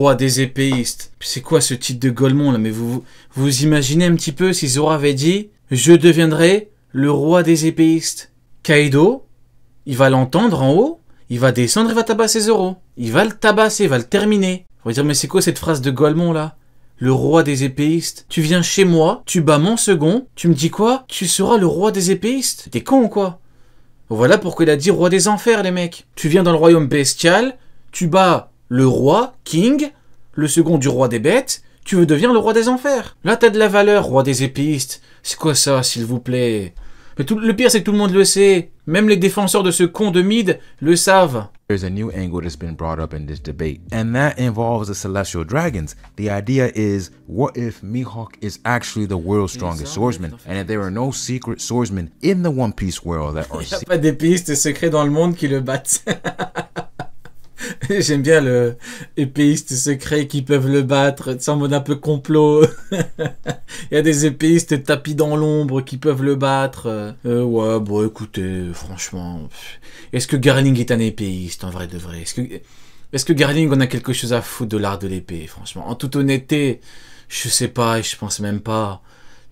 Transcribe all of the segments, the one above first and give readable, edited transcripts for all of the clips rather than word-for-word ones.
Roi des épéistes. C'est quoi ce titre de Golemon là? Mais vous imaginez un petit peu si Zoro avait dit « Je deviendrai le roi des épéistes ». Kaido, il va l'entendre en haut, il va descendre, il va tabasser Zoro. Il va le tabasser, il va le terminer. On va dire « Mais c'est quoi cette phrase de Golemon là? Le roi des épéistes. Tu viens chez moi, tu bats mon second, tu me dis quoi? Tu seras le roi des épéistes? T'es con ou quoi? » Voilà pourquoi il a dit roi des enfers, les mecs. Tu viens dans le royaume bestial, tu bats le roi, King, le second du roi des bêtes, tu veux devenir le roi des enfers. Là, t'as de la valeur, roi des épéistes. C'est quoi ça, s'il vous plaît? Mais le pire, c'est que tout le monde le sait. Même les défenseurs de ce con de Mid le savent. There's a new angle that's been brought up in this debate, and that involves the Celestial Dragons. The idea is, what if Mihawk is actually the world's strongest swordsman, and if there are no secret swordsmen in the One Piece world that are... Il n'y a pas d'épéistes secrets dans le monde qui le battent. J'aime bien le épéistes secrets qui peuvent le battre, c'est en mode un peu complot. Il y a des épéistes tapis dans l'ombre qui peuvent le battre. Ouais, bon écoutez, franchement, est-ce que Garling est un épéiste en vrai de vrai? Est-ce que Garling on a quelque chose à foutre de l'art de l'épée? Franchement, en toute honnêteté, je sais pas et je pense même pas.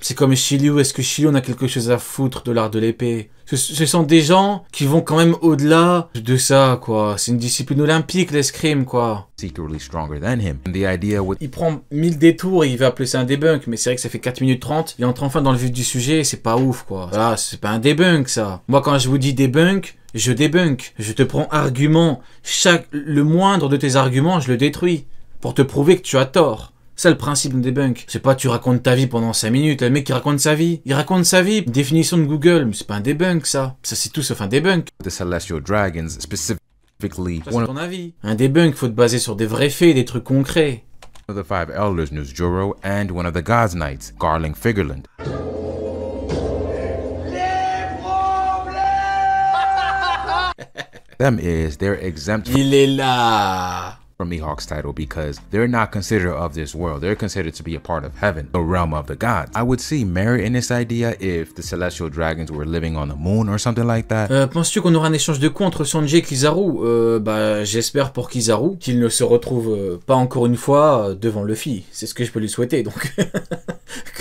C'est comme Shiryu, est-ce que Shiryu on a quelque chose à foutre de l'art de l'épée? Ce sont des gens qui vont quand même au-delà de ça, quoi. C'est une discipline olympique, l'escrime, quoi. Secretly stronger than him. And the idea with... Il prend 1000 détours et il va appeler ça un debunk, mais c'est vrai que ça fait 4 minutes 30. Il entre enfin dans le vif du sujet, c'est pas ouf, quoi. Voilà, c'est pas un debunk, ça. Moi, quand je vous dis debunk, je débunk. Je te prends argument. Le moindre de tes arguments, je le détruis. Pour te prouver que tu as tort. C'est le principe d'un debunk. C'est pas tu racontes ta vie pendant 5 minutes. Le mec qui raconte sa vie. Il raconte sa vie. Définition de Google. Mais c'est pas un debunk, ça. Ça, c'est tout sauf un debunk. the Celestial Dragons, specifically C'est ton avis. Un debunk, faut te baser sur des vrais faits, des trucs concrets. one of the 5 elders, Nuzjuro, and one of the God's Knights, Garling Figureland. Them is they're exempt Il est là. from Mihawk's title because they're not considered of this world. They're considered to be a part of heaven, the realm of the gods. I would see merit in this idea if the Celestial Dragons were living on the moon or something like that. Penses-tu qu'on aura un échange de coups entre Sanji et Kizaru? Bah, j'espère pour Kizaru qu'il ne se retrouve pas encore une fois devant Luffy. C'est ce que je peux lui souhaiter, donc.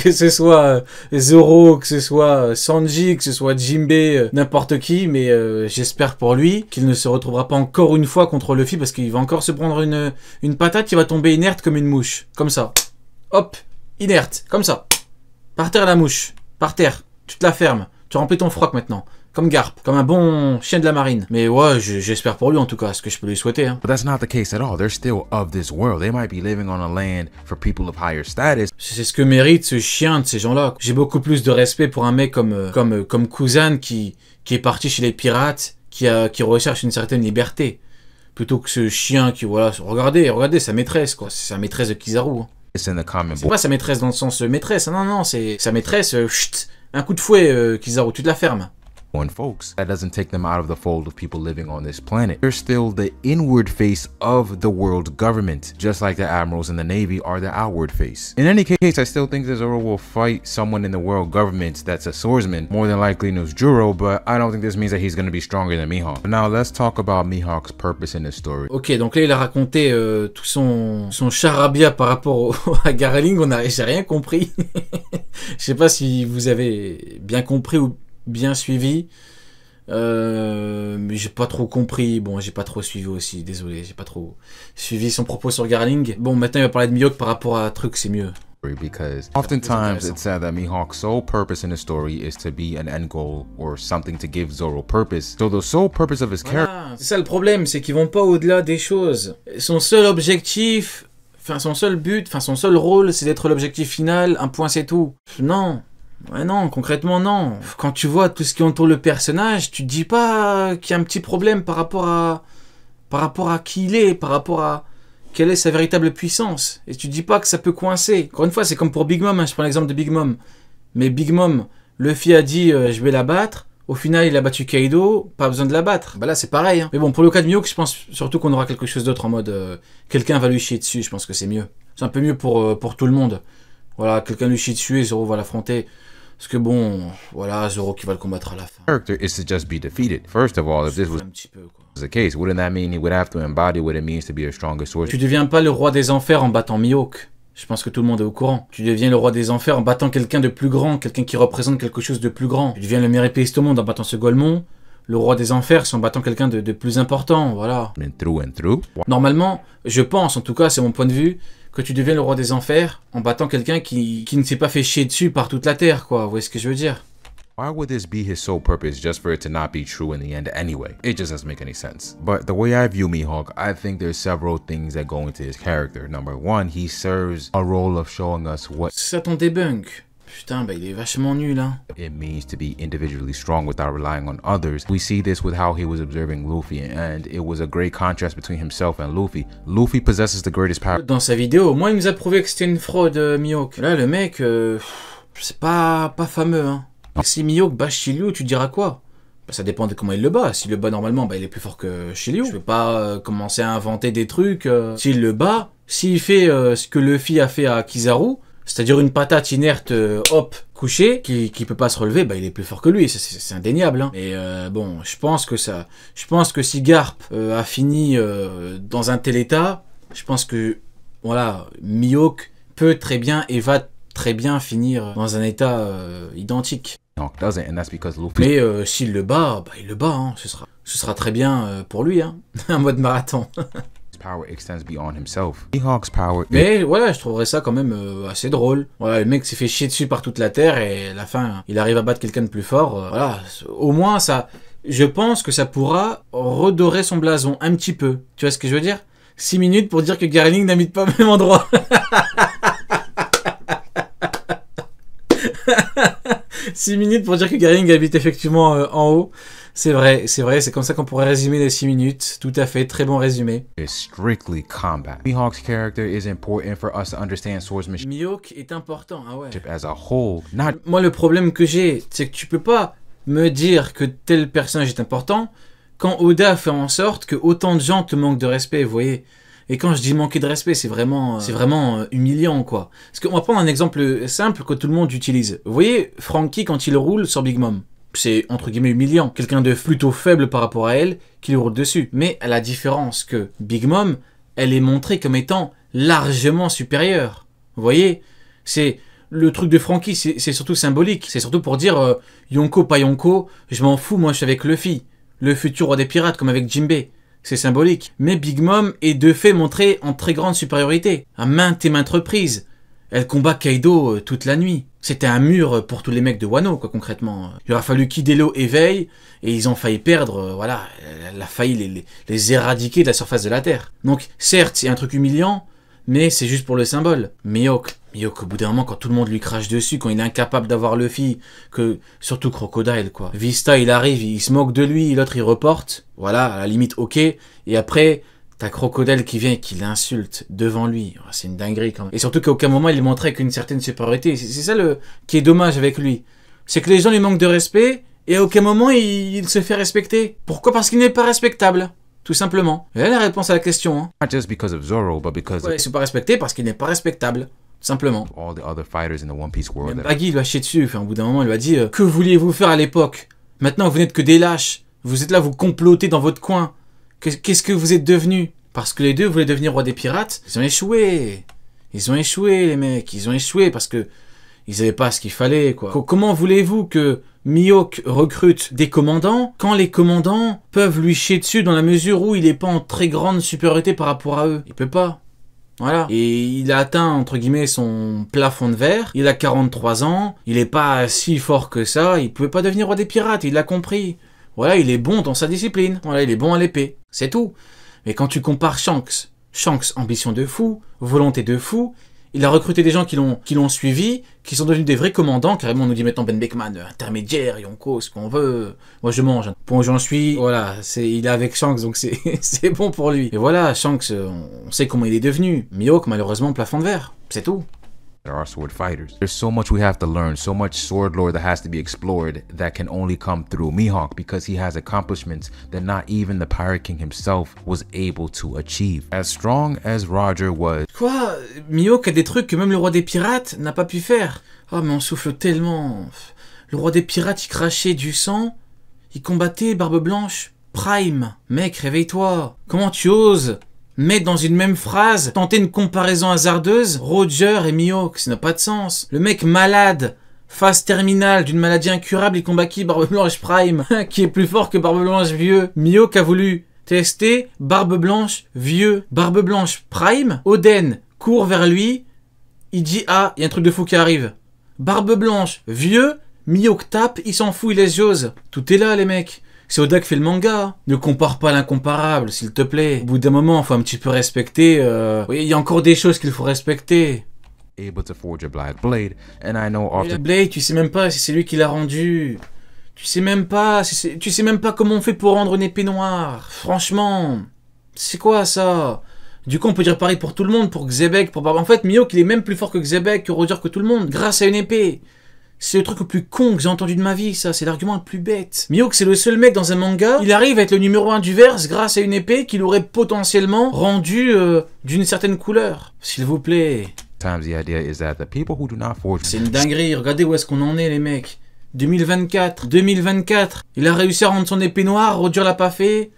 Que ce soit Zoro, que ce soit Sanji, que ce soit Jinbei, n'importe qui, mais j'espère pour lui qu'il ne se retrouvera pas encore une fois contre Luffy parce qu'il va encore se prendre une patate, il va tomber inerte comme une mouche. Comme ça. Hop, inerte, comme ça. Par terre la mouche. Par terre. Tu te la fermes. Tu remplis ton froc maintenant. Comme Garp. Comme un bon chien de la marine. Mais ouais, j'espère pour lui en tout cas, ce que je peux lui souhaiter. Hein. But that's not the case at all. They're still of this world. They might be living on a land for people of higher status. C'est ce que mérite ce chien de ces gens-là. J'ai beaucoup plus de respect pour un mec comme Kuzan qui est parti chez les pirates, qui recherche une certaine liberté. Plutôt que ce chien qui, voilà, regardez sa maîtresse, quoi. C'est sa maîtresse de Kizaru. Hein. It's in the common C'est pas sa maîtresse dans le sens maîtresse, hein. Non, c'est sa maîtresse, chut, un coup de fouet, Kizaru, tu te la fermes. born folks. That doesn't take them out of the fold of people living on this planet. They're still the inward face of the world government, just like the admirals in the Navy are the outward face. In any case, I still think that Zoro will fight someone in the world government that's a swordsman, more than likely Nuzjuro, but I don't think this means that he's going to be stronger than Mihawk. Now, let's talk about Mihawk's purpose in this story. Ok, donc là, il a raconté tout son charabia par rapport à Garling. J'ai rien compris. Je sais pas si vous avez bien compris ou bien suivi. Mais j'ai pas trop compris. Bon, j'ai pas trop suivi aussi. Désolé, j'ai pas trop suivi son propos sur Garling. Bon, maintenant, il va parler de Mihawk par rapport à truc, c'est mieux. Because oftentimes it's said that Mihawk's sole purpose in the story is to be an end goal or something to give Zoro purpose. So the sole purpose of his character... Voilà. C'est ça le problème, c'est qu'ils vont pas au-delà des choses. Son seul objectif, enfin son seul but, enfin son seul rôle, c'est d'être l'objectif final, un point c'est tout. Non. Ouais non, concrètement non. Quand tu vois tout ce qui entoure le personnage, tu te dis pas qu'il y a un petit problème par rapport à qui il est, par rapport à quelle est sa véritable puissance. Et tu te dis pas que ça peut coincer. Encore une fois, c'est comme pour Big Mom, hein. Je prends l'exemple de Big Mom. Mais Big Mom, Luffy a dit je vais la battre. Au final, il a battu Kaido, pas besoin de la battre. Bah là, c'est pareil. Hein. Mais bon, pour le cas de Mihawk, je pense surtout qu'on aura quelque chose d'autre en mode quelqu'un va lui chier dessus. Je pense que c'est mieux. C'est un peu mieux pour tout le monde. Voilà, quelqu'un lui chie dessus et Zoro va l'affronter. Parce que bon, voilà, Zoro qui va le combattre à la fin. Character is to just be defeated. First of all, if this was Un petit peu, quoi. the case, wouldn't that mean he would have to embody what it means to be a stronger Tu swordsman? deviens pas le roi des enfers en battant Mihawk. Je pense que tout le monde est au courant. Tu deviens le roi des enfers en battant quelqu'un de plus grand, quelqu'un qui représente quelque chose de plus grand. Tu deviens le meilleur épéiste au monde en battant ce Golemon. Le roi des enfers, c'est en battant quelqu'un de plus important, voilà. Through and through. Normalement, je pense, en tout cas, c'est mon point de vue, que tu deviens le roi des enfers en battant quelqu'un qui ne s'est pas fait chier dessus par toute la terre, quoi. Vous voyez ce que je veux dire? Why would this be his sole purpose just for it to not be true in the end anyway? It just doesn't make any sense. But the way I view Mihawk, I think there's several things that go into his character. Number one, he serves a role of showing us what C'est ça ton débunk. Putain, bah il est vachement nul, hein. it means to be individually strong without relying on others. We see this with how he was observing Luffy, and it was a great contrast between himself and Luffy. Luffy possesses the greatest power. Dans sa vidéo, moi, il nous a prouvé que c'était une fraude, Mihawk. Là, le mec, c'est pas fameux, hein. Si Mihawk bat Shiryu, tu diras quoi? Bah, ça dépend de comment il le bat. S'il le bat normalement, bah, il est plus fort que Shiryu. Je vais pas commencer à inventer des trucs. S'il le bat, s'il fait ce que Luffy a fait à Kizaru, c'est-à-dire une patate inerte, hop, couchée, qui peut pas se relever, bah il est plus fort que lui, c'est indéniable. Hein. Mais bon, je pense que si Garp a fini dans un tel état, je pense que voilà, Mihawk peut très bien et va très bien finir dans un état identique. Mihawk doesn't, and that's because Luffy. Mais s'il le bat, bah il le bat, hein. Ce sera très bien pour lui, hein. Un mode marathon. Power extends beyond himself. Mihawk's power. Mais voilà, je trouverais ça quand même assez drôle. Voilà, le mec s'est fait chier dessus par toute la terre et à la fin, il arrive à battre quelqu'un de plus fort. Voilà, au moins ça, je pense que ça pourra redorer son blason un petit peu. Tu vois ce que je veux dire? 6 minutes pour dire que Garling n'habite pas au même endroit. 6 minutes pour dire que Garling habite effectivement en haut. C'est vrai, c'est comme ça qu'on pourrait résumer les 6 minutes. Tout à fait, très bon résumé. Is strictly combat. Mihawk's character is important for us to understand swordsmanship Mihawk est important, ah ouais. as a whole, not Moi, le problème que j'ai, c'est que tu peux pas me dire que tel personnage est important quand Oda fait en sorte que autant de gens te manquent de respect, vous voyez. Et quand je dis manquer de respect, c'est vraiment humiliant, quoi. Parce qu'on va prendre un exemple simple que tout le monde utilise. Vous voyez, Frankie, quand il roule sur Big Mom, c'est entre guillemets humiliant. Quelqu'un de plutôt faible par rapport à elle qui lui roule dessus. Mais à la différence que Big Mom, elle est montrée comme étant largement supérieure. Vous voyez, c'est le truc de Frankie, c'est surtout symbolique. C'est surtout pour dire Yonko, pas Yonko, je m'en fous, moi je suis avec Luffy, le futur roi des pirates, comme avec Jinbei. C'est symbolique. Mais Big Mom est de fait montrée en très grande supériorité, à maintes et maintes reprises. Elle combat Kaido toute la nuit. C'était un mur pour tous les mecs de Wano, quoi, concrètement. Il aura fallu qu'Hidelo éveille, et ils ont failli perdre, voilà, elle a failli les éradiquer de la surface de la Terre. Donc, certes, c'est un truc humiliant, mais c'est juste pour le symbole. Mihawk, au bout d'un moment, quand tout le monde lui crache dessus, quand il est incapable d'avoir Luffy, surtout Crocodile, quoi. Vista, il arrive, il se moque de lui, l'autre, il reporte. Voilà, à la limite, ok. Et après, t'as Crocodile qui vient et qui l'insulte devant lui. Oh, c'est une dinguerie, quand même. Et surtout qu'à aucun moment, il montrait qu'une certaine supériorité. C'est ça qui est dommage avec lui. C'est que les gens lui manquent de respect, et à aucun moment, il se fait respecter. Pourquoi? Parce qu'il n'est pas respectable. Tout simplement. Et là, la réponse à la question. Hein. not just because of Zoro, but because Ouais, il ne se fait pas respecter parce qu'il n'est pas respectable. Tout simplement. of all the other fighters in the One Piece world. Même Baggy lui a chié dessus. Enfin, au bout d'un moment, il lui a dit que vouliez-vous faire à l'époque? Maintenant, vous n'êtes que des lâches. Vous êtes là, vous complotez dans votre coin. Qu'est-ce que vous êtes devenus? Parce que les deux voulaient devenir roi des pirates. Ils ont échoué. Ils ont échoué, les mecs. Ils ont échoué parce que ils n'avaient pas ce qu'il fallait, quoi. Comment voulez-vous que Mihawk recrute des commandants quand les commandants peuvent lui chier dessus dans la mesure où il n'est pas en très grande supériorité par rapport à eux? Il peut pas. Voilà. Et il a atteint, entre guillemets, son plafond de verre. Il a 43 ans. Il est pas si fort que ça. Il pouvait pas devenir roi des pirates. Il l'a compris. Voilà, il est bon dans sa discipline. Voilà, il est bon à l'épée. C'est tout. Mais quand tu compares Shanks, ambition de fou, volonté de fou, il a recruté des gens qui l'ont suivi, qui sont devenus des vrais commandants. Carrément, on nous dit maintenant Ben Beckman, intermédiaire, Yonko, ce qu'on veut. Moi, je mange. Pour où j'en suis, voilà, il est avec Shanks, donc c'est bon pour lui. Et voilà, Shanks, on sait comment il est devenu. Mihawk, malheureusement, plafond de verre. C'est tout. There are sword fighters. There's so much we have to learn, so much sword lore that has to be explored that can only come through Mihawk because he has accomplishments that not even the Pirate King himself was able to achieve. As strong as Roger was. Quoi? Mihawk a des trucs que même le roi des pirates n'a pas pu faire. Oh mais on souffle tellement. Le roi des pirates il crachait du sang, il combattait Barbe Blanche, Prime. Mec, réveille-toi. Comment tu oses mettre dans une même phrase, tenter une comparaison hasardeuse, Roger et Mihawk, ça n'a pas de sens. Le mec malade, phase terminale d'une maladie incurable, il combat qui? Barbe Blanche Prime, qui est plus fort que Barbe Blanche vieux. Mihawk a voulu tester Barbe Blanche vieux. Barbe Blanche Prime, Oden court vers lui, il dit ah, il y a un truc de fou qui arrive. Barbe Blanche vieux, Mihawk tape, il s'en fout, il laisse Jose. Tout est là les mecs. C'est Oda qui fait le manga. Ne compare pas l'incomparable, s'il te plaît. Au bout d'un moment, il faut un petit peu respecter. Il y a encore des choses qu'il faut respecter. Able to forge a black blade, and I know after... La blade, tu sais même pas si c'est lui qui l'a rendu. Tu sais même pas comment on fait pour rendre une épée noire. Franchement, c'est quoi ça? Du coup, on peut dire pareil pour tout le monde, pour Xebec, pour Barbe. En fait, Mihawk, il est même plus fort que Xebec, que Roger, que tout le monde, grâce à une épée. C'est le truc le plus con que j'ai entendu de ma vie, ça. C'est l'argument le plus bête. Mihawk, c'est le seul mec dans un manga. Il arrive à être le numéro 1 du verse grâce à une épée qu'il aurait potentiellement rendue d'une certaine couleur. S'il vous plaît. C'est une dinguerie. Regardez où est-ce qu'on en est, les mecs. 2024. Il a réussi à rendre son épée noire. Roger l'a pas fait.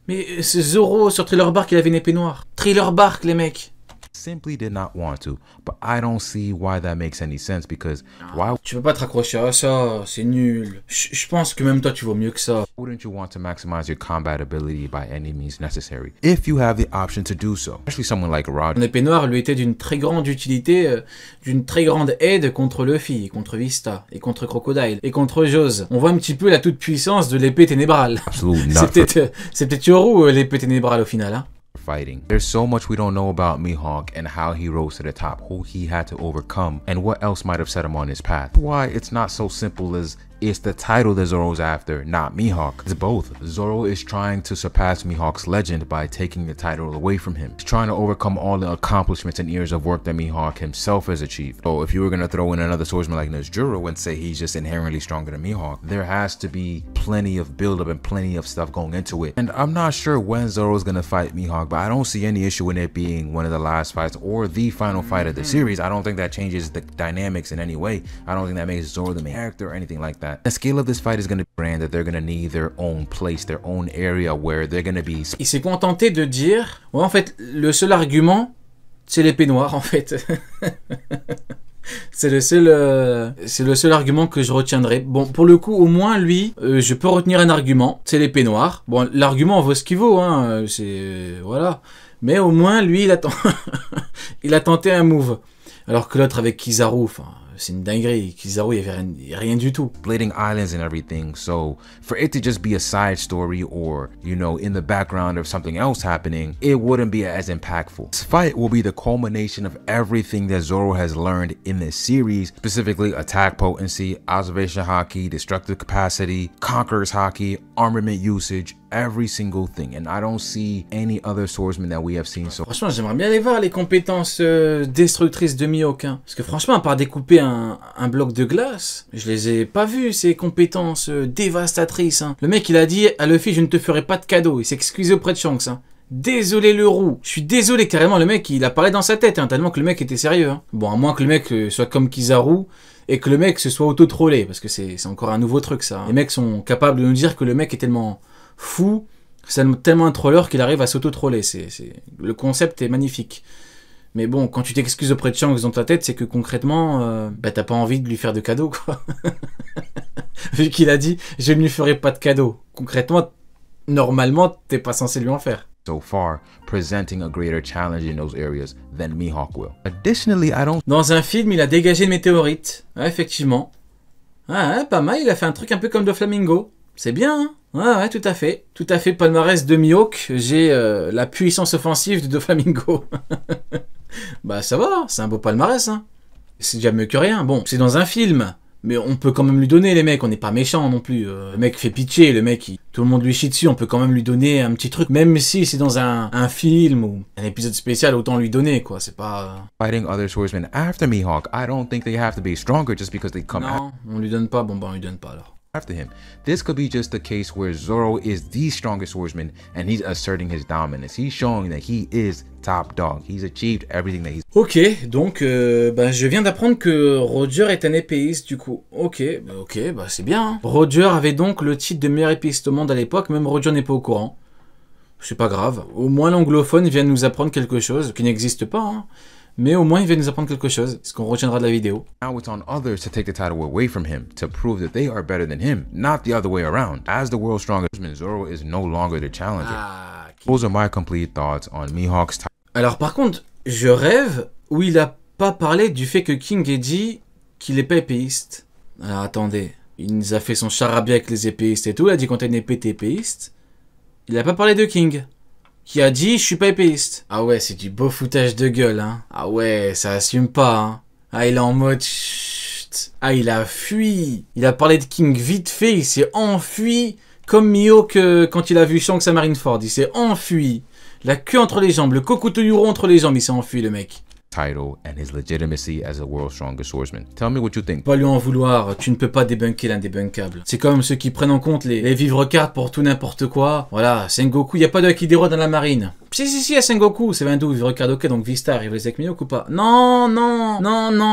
Mais c'est Zoro sur Thriller Bark, il avait une épée noire. Thriller Bark, les mecs. Simply did not want to, but I don't see why that makes any sense because why tu peux pas te raccrocher à ça, c'est nul. Je pense que même toi tu vaux mieux que ça. Wouldn't you want to maximize your combat ability by any means necessary if you have the option to do so, especially someone like Roger. Son épée noire lui était d'une très grande utilité, d'une très grande aide contre Luffy, contre Vista et contre Crocodile et contre Jose. On voit un petit peu la toute puissance de l'épée ténébrale. C'est peut-être Yoru l'épée ténébrale au final, hein. Fighting. There's so much we don't know about Mihawk and how he rose to the top, who he had to overcome, and what else might have set him on his path. Why it's not so simple as it's the title that Zoro's after, not Mihawk. It's both. Zoro is trying to surpass Mihawk's legend by taking the title away from him. He's trying to overcome all the accomplishments and years of work that Mihawk himself has achieved. So if you were going to throw in another swordsman like Nezjuro and say he's just inherently stronger than Mihawk, there has to be plenty of build-up and plenty of stuff going into it. And I'm not sure when Zoro's going to fight Mihawk, but I don't see any issue in it being one of the last fights or the final fight of the series. I don't think that changes the dynamics in any way. I don't think that makes Zoro the main character or anything like that. The scale of this fight is going to be brand that they're going to need their own place, their own area where they're going to be. Il s'est contenté de dire, ouais, en fait, le seul argument, c'est l'épée noire, en fait. C'est le seul argument que je retiendrai. Bon, pour le coup, au moins, lui, je peux retenir un argument, c'est l'épée noire. Bon, l'argument vaut ce qu'il vaut, hein, voilà. Mais au moins, lui, il a tenté un move. Alors que l'autre avec Kizaru, enfin, c'est une dinguerie. Kizaru, il y avait rien du tout. Blading Islands and everything, so for it to just be a side story or, you know, in the background of something else happening, it wouldn't be as impactful. This fight will be the culmination of everything that Zoro has learned in this series, specifically attack potency, observation haki, destructive capacity, conqueror's haki, armament usage, every single thing, and I don't see any other swordsman that we have seen so. Franchement, j'aimerais bien aller voir les compétences destructrices de Mihawk, hein. Parce que franchement, à part découper un bloc de glace, je les ai pas vues, ces compétences dévastatrices, hein. Le mec, il a dit à Luffy, je ne te ferai pas de cadeau. Il s'est excusé auprès de Shanks, hein. Désolé le roux. Je suis désolé, carrément, le mec, il a parlé dans sa tête, hein, tellement que le mec était sérieux, hein. Bon, à moins que le mec soit comme Kizaru et que le mec se soit auto-trollé, parce que c'est encore un nouveau truc, ça, hein. Les mecs sont capables de nous dire que le mec est tellement fou, c'est tellement un troller qu'il arrive à s'auto-troller. Le concept est magnifique. Mais bon, quand tu t'excuses auprès de Shanks dans ta tête, c'est que concrètement, t'as pas envie de lui faire de cadeau, quoi. Vu qu'il a dit, je ne lui ferai pas de cadeau. Concrètement, normalement, t'es pas censé lui en faire. So far, presenting a greater challenge in those areas than Mihawk will. Additionally, I don't... Dans un film, il a dégagé une météorite. Ouais, effectivement. Ah, pas mal, il a fait un truc un peu comme de Flamingo. C'est bien, hein. Ouais, tout à fait. Tout à fait, palmarès de Mihawk. J'ai la puissance offensive de Doflamingo. Bah ça va, c'est un beau palmarès, hein. C'est déjà mieux que rien. Bon, c'est dans un film. Mais on peut quand même lui donner, les mecs, on n'est pas méchants non plus. Le mec fait pitié, le mec, tout le monde lui chie dessus, on peut quand même lui donner un petit truc. Même si c'est dans un film ou un épisode spécial, autant lui donner, quoi. C'est pas... Fighting other swordsmen after Mihawk, I don't think they have to be stronger just because they come Non, on lui donne pas, bon bah on lui donne pas alors. after him. This could be just the case where Zoro is the strongest swordsman and he's asserting his dominance. He's showing that he is top dog. He's achieved everything that he's... Ok, donc je viens d'apprendre que Roger est un épéiste du coup. Ok, bah c'est bien. Hein. Roger avait donc le titre de meilleur épéiste au monde à l'époque, même Roger n'est pas au courant. C'est pas grave. Au moins l'anglophone vient de nous apprendre quelque chose qui n'existe pas. Hein. Mais au moins il vient nous apprendre quelque chose, ce qu'on retiendra de la vidéo. Now it's on others to take the title away from him, to prove that they are better than him, not the other way around. As the world's strongest swordsman, Zoro is no longer the challenger. Ah, Those are my complete thoughts on Mihawk's title. Alors par contre, je rêve où il a pas parlé du fait que King ait dit qu'il est pas épéiste. Alors attendez, il nous a fait son charabia avec les épéistes et tout, il a dit quand t'as une épée t'es épéiste. Il a pas parlé de King, qui a dit je suis pas épéiste. Ah ouais, c'est du beau foutage de gueule, hein. Ah ouais, ça assume pas, hein. Ah, il est en mode chut. Ah, il a fui. Il a parlé de King vite fait, il s'est enfui. Comme Mihawk quand il a vu Shanks à Marineford, il s'est enfui. La queue entre les jambes, le Kokuto entre les jambes, il s'est enfui le mec. Title and his legitimacy as the world's strongest swordsman. Tell me what you think. Pas lui en vouloir, tu ne peux pas débunker l'indébunkable. C'est comme ceux qui prennent en compte les vivres cartes pour tout n'importe quoi. Voilà, Sengoku, il n'y a pas de Akidero dans la marine. Si, il y a Sengoku, c'est 22 vivres cartes, ok, donc V-Star, il les avec Mihawk ou pas? Non,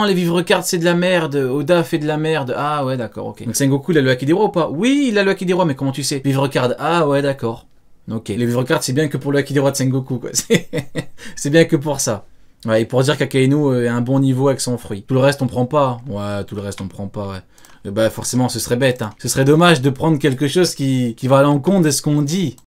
les vivres cartes c'est de la merde, Oda fait de la merde. Ah ouais, d'accord, ok. Donc Sengoku, il a le Akidero ou pas? Oui, il a le Akidero, mais comment tu sais? Vivre card, ah ouais, d'accord. Ok, les vivres cartes c'est bien que pour le Akidero de Sengoku, quoi. C'est bien que pour ça. Ouais, et pour dire qu'Akainu est à un bon niveau avec son fruit. Tout le reste, on prend pas. Ouais, tout le reste, on prend pas, ouais. Et bah, forcément, ce serait bête, hein. Ce serait dommage de prendre quelque chose qui va à l'encontre de ce qu'on dit.